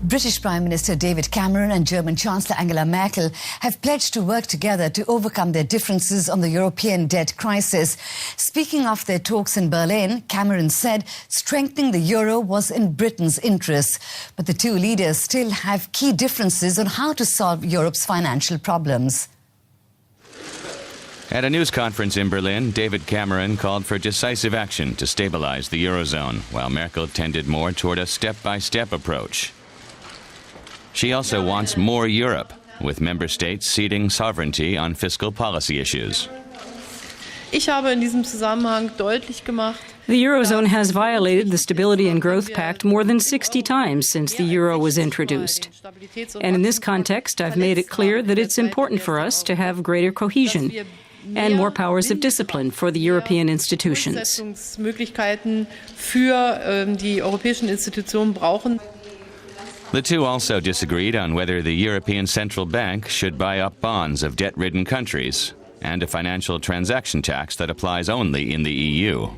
British Prime Minister David Cameron and German Chancellor Angela Merkel have pledged to work together to overcome their differences on the European debt crisis. Speaking of their talks in Berlin, Cameron said strengthening the euro was in Britain's interests. But the two leaders still have key differences on how to solve Europe's financial problems. At a news conference in Berlin, David Cameron called for decisive action to stabilize the Eurozone, while Merkel tended more toward a step-by-step approach. She also wants more Europe, with member states ceding sovereignty on fiscal policy issues. Ich habe in diesem Zusammenhang deutlich gemacht, the Eurozone has violated the Stability and Growth Pact more than 60 times since the euro was introduced. And in this context, I've made it clear that it's important for us to have greater cohesion and more powers of discipline for the European institutions. Möglichkeiten für die europäischen Institutionen brauchen. The two also disagreed on whether the European Central Bank should buy up bonds of debt-ridden countries and a financial transaction tax that applies only in the EU.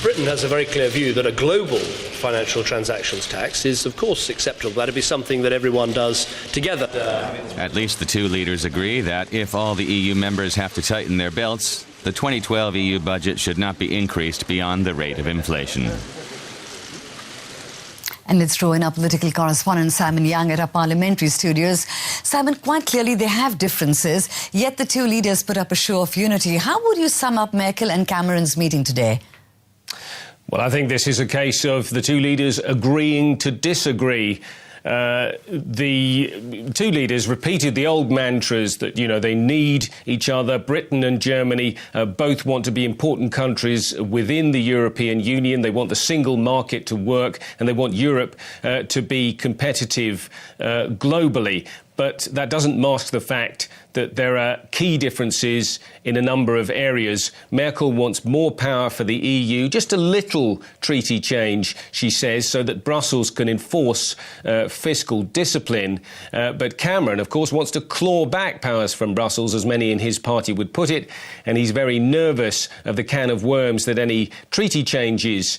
Britain has a very clear view that a global financial transactions tax is, of course, acceptable. That would be something that everyone does together. At least the two leaders agree that if all the EU members have to tighten their belts, the 2012 EU budget should not be increased beyond the rate of inflation. And let's throw in our political correspondent Simon Young at our parliamentary studios. Simon, quite clearly they have differences, yet the two leaders put up a show of unity. How would you sum up Merkel and Cameron's meeting today? Well, I think this is a case of the two leaders agreeing to disagree. The two leaders repeated the old mantras that, they need each other. Britain and Germany both want to be important countries within the European Union. They want the single market to work, and they want Europe to be competitive globally. But that doesn't mask the fact that there are key differences in a number of areas. Merkel wants more power for the EU, just a little treaty change, she says, so that Brussels can enforce fiscal discipline. But Cameron, of course, wants to claw back powers from Brussels, as many in his party would put it, and he's very nervous of the can of worms that any treaty changes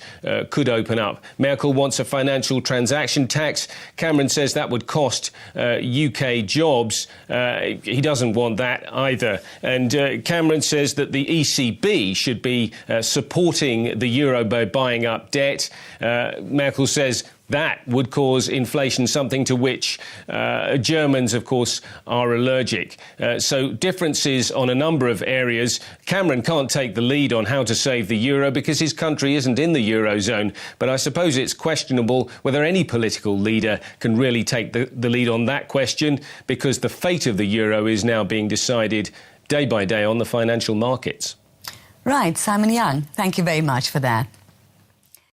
could open up. Merkel wants a financial transaction tax. Cameron says that would cost UK jobs. He doesn't want that either. And Cameron says that the ECB should be supporting the euro by buying up debt. Merkel says that would cause inflation, something to which Germans, of course, are allergic. So differences on a number of areas. Cameron can't take the lead on how to save the euro because his country isn't in the eurozone. But I suppose it's questionable whether any political leader can really take the lead on that question, because the fate of the euro is now being decided day by day on the financial markets. Right, Simon Young, thank you very much for that.